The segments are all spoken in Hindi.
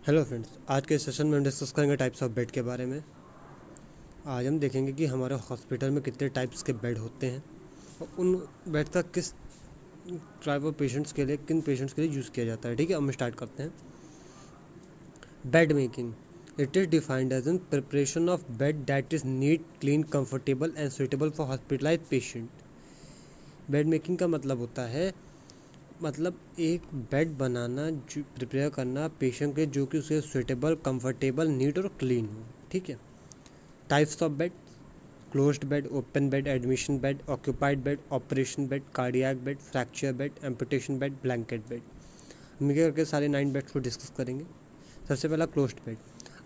हेलो फ्रेंड्स, आज के सेशन में हम डिस्कस करेंगे टाइप्स ऑफ बेड के बारे में। आज हम देखेंगे कि हमारे हॉस्पिटल में कितने टाइप्स के बेड होते हैं और उन बेड का किस टाइप ऑफ पेशेंट्स के लिए, किन पेशेंट्स के लिए यूज़ किया जाता है। ठीक है, हम स्टार्ट करते हैं। Bed making, it is defined as an preparation of bed that is neat, clean, comfortable and suitable for hospitalize patient. Bed making का मतलब होता है एक बेड बनाना, जो प्रिपेयर करना पेशेंट के, जो कि उसे सुइटेबल, कंफर्टेबल, नीट और क्लीन हो। ठीक है। Types of bed: closed bed, open bed, admission bed, occupied bed, operation bed, cardiac bed, fracture bed, amputation bed, blanket bed. हम ये करके सारे 9 बेड्स को डिस्कस करेंगे। सबसे पहला closed bed.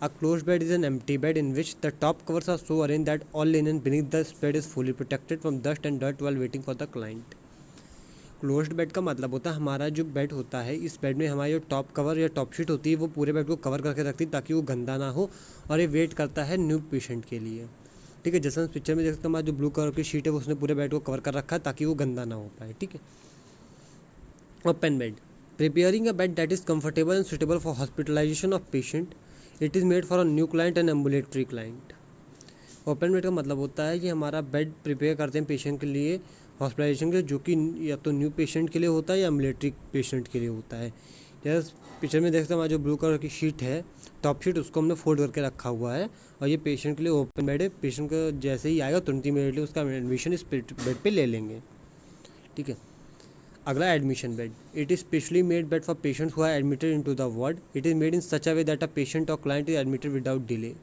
A closed bed is an empty bed in which the top covers are so arranged that all linen beneath the bed is fully protected from dust and dirt while waiting for the client. Closed bed का मतलब होता है हमारा जो बेड होता है, इस बेड में हमारी जो टॉप कवर या टॉप शीट होती है वो पूरे बेड को कवर करके रखती है ताकि वो गंदा ना हो, और ये वेट करता है न्यू पेशेंट के लिए। ठीक है, जैसे हम पिक्चर में देख सकते हैं, हमारा जो ब्लू कलर की शीट है उसने पूरे बेड को कवर कर रखा है ताकि वो गंदा ना हो पाए। ठीक है। Open bed, preparing a bed that is comfortable and suitable for hospitalization of patient. It is made for a new client and ambulatory client. Open bed का मतलब होता है कि हमारा बेड प्रिपेयर करते हैं पेशेंट के लिए, हॉस्पिटलाइजेशन के लिए, जो कि या तो न्यू पेशेंट के लिए होता है या एम्बुलेटरी पेशेंट के लिए होता है। जैसे पिक्चर में देखते हैं, हमारा जो ब्लू कलर की शीट है, टॉप शीट, उसको हमने फोल्ड करके रखा हुआ है और ये पेशेंट के लिए ओपन बेड है। पेशेंट का जैसे ही आएगा तुरंत इमीडिएटली उसका एडमिशन इस बेड पे ले लेंगे। ठीक है। अगला admission bed. It is specially made bed for patient who are admitted into the ward. It is made in such a way that a patient और client is admitted without delay.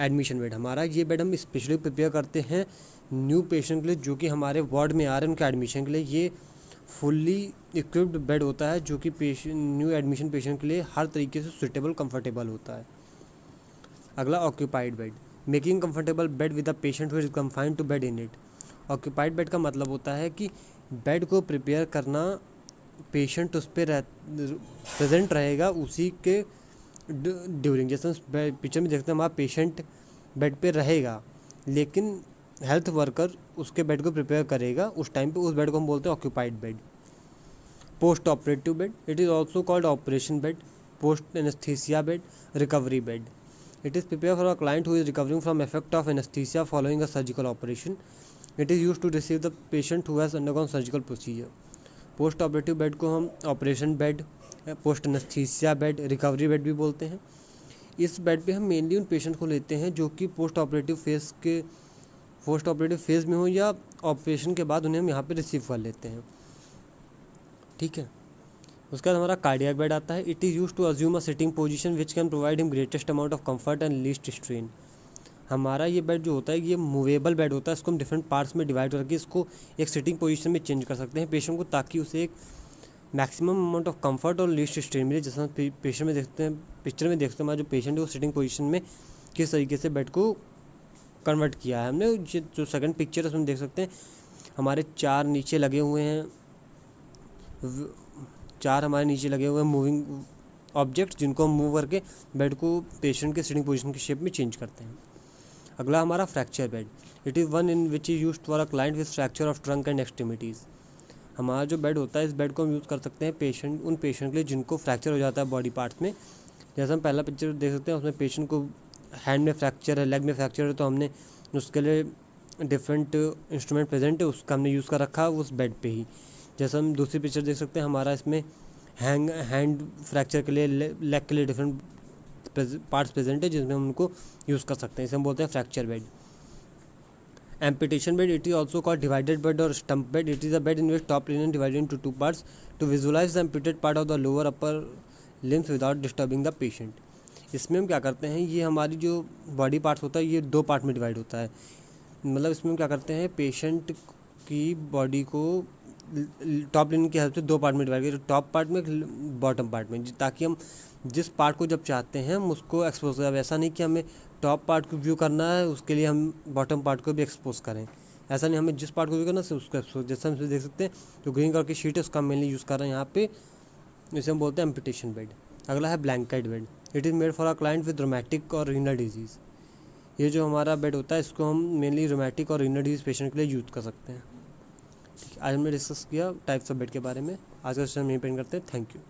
Admission bed, हमारा ये बेड हम स्पेशली प्रिपेयर करते हैं न्यू पेशेंट के लिए, जो कि हमारे वार्ड में आ रहे हैं उनके एडमिशन के लिए। ये फुल्ली इक्विप्ड बेड होता है जो कि न्यू एडमिशन पेशेंट के लिए हर तरीके से सुटेबल, कंफर्टेबल होता है। अगला occupied bed, making comfortable bed with the patient who is confined to bed in it. Occupied bed का मतलब होता है कि बेड को प्रिपेयर करना, पेशेंट उस पर प्रेजेंट रहेगा उसी के ड्यूरिंग। जैसे पिक्चर में देखते हैं, हमारा पेशेंट बेड पे रहेगा लेकिन हेल्थ वर्कर उसके बेड को प्रिपेयर करेगा उस टाइम पे, उस बेड को हम बोलते हैं occupied bed. Post operative bed, it is also called operation bed, post anaesthesia bed, recovery bed. It is prepare for a client who is recovering from effect of anaesthesia following a surgical operation. It is use to receive the patient who has undergone surgical procedure. Post operative bed को हम operation bed, post anaesthesia bed, recovery bed भी बोलते हैं। इस बेड पे हम मेनली उन पेशेंट को लेते हैं जो कि पोस्ट ऑपरेटिव फेज़ में हो या ऑपरेशन के बाद उन्हें हम यहाँ पे रिसीव कर लेते हैं। ठीक है। उसके बाद हमारा कार्डियक बेड आता है। It is use to assume a sitting position which can provide him greatest amount of comfort and least strain. हमारा ये बेड जो होता है ये मूवेबल बेड होता है। इसको हम डिफरेंट पार्ट्स में डिवाइड करके इसको एक सिटिंग पोजीशन में चेंज कर सकते हैं पेशेंट को, ताकि उसे एक मैक्सिमम अमाउंट ऑफ कंफर्ट और लीस्ट स्ट्रेन मिले। जैसे हम पेशेंट में देखते हैं, पिक्चर में देखते हैं, हमारा जो पेशेंट है वो सिटिंग पोजीशन में किस तरीके से बेड को कन्वर्ट किया है हमने। जो सेकंड पिक्चर है उसमें देख सकते हैं, हमारे 4 नीचे लगे हुए हैं, 4 हमारे नीचे लगे हुए हैं मूविंग ऑब्जेक्ट, जिनको हम मूव करके बेड को पेशेंट के सिटिंग पोजीशन की शेप में चेंज करते हैं। अगला हमारा fracture bed. It is one in which is used for a client with fracture of trunk and extremities. हमारा जो बेड होता है, इस बेड को हम यूज़ कर सकते हैं उन पेशेंट के लिए जिनको फ्रैक्चर हो जाता है बॉडी पार्ट्स में। जैसे हम पहला पिक्चर देख सकते हैं, उसमें पेशेंट को हैंड में फ्रैक्चर है, लेग में फ्रैक्चर है, तो हमने उसके लिए डिफरेंट इंस्ट्रूमेंट प्रेजेंट है, उसका हमने यूज़ कर रखा है उस बेड पे ही। जैसे हम दूसरी पिक्चर देख सकते हैं, हमारा इसमें हैंड फ्रैक्चर के लिए, लेग के लिए डिफरेंट पार्ट्स प्रेजेंट है जिसमें हम उनको यूज़ कर सकते हैं। इसे हम बोलते हैं fracture bed. Amputation bed, it is also called divided bed or stump bed. It is a bed in which top linen divided into 2 parts to visualize the amputated part of the lower upper limbs without disturbing the patient. इसमें हम क्या करते हैं, ये हमारी जो बॉडी पार्ट्स होता है ये 2 पार्ट में डिवाइड होता है। मतलब इसमें हम क्या करते हैं, पेशेंट की बॉडी को टॉप लिनन की हेल्प से 2 पार्ट में डिवाइड करते हैं, टॉप पार्ट में, बॉटम पार्ट में, ताकि हम जिस पार्ट को जब चाहते हैं हम उसको एक्सपोज करें। ऐसा नहीं कि हमें टॉप पार्ट को व्यू करना है उसके लिए हम बॉटम पार्ट को भी एक्सपोज करें। ऐसा नहीं, हमें जिस पार्ट को व्यू करना है उसको एक्सपोज। जैसे हम देख सकते हैं जो ग्रीन कलर की शीट है उसका मेनली यूज़ कर रहे हैं यहाँ पे, इसे हम बोलते हैं एम्पुटेशन बेड। अगला है blanket bed. It is made for a client with rheumatic और रीनल डिजीज़। ये जो हमारा बेड होता है इसको हम मेनली रोमैटिक और रीनल डिजीज़ पेशेंट के लिए यूज़ कर सकते हैं। ठीक है, आज हमने डिस्कस किया टाइप्स ऑफ बेड के बारे में। आज का सेशन यहीं पे एंड करते हैं। Thank you.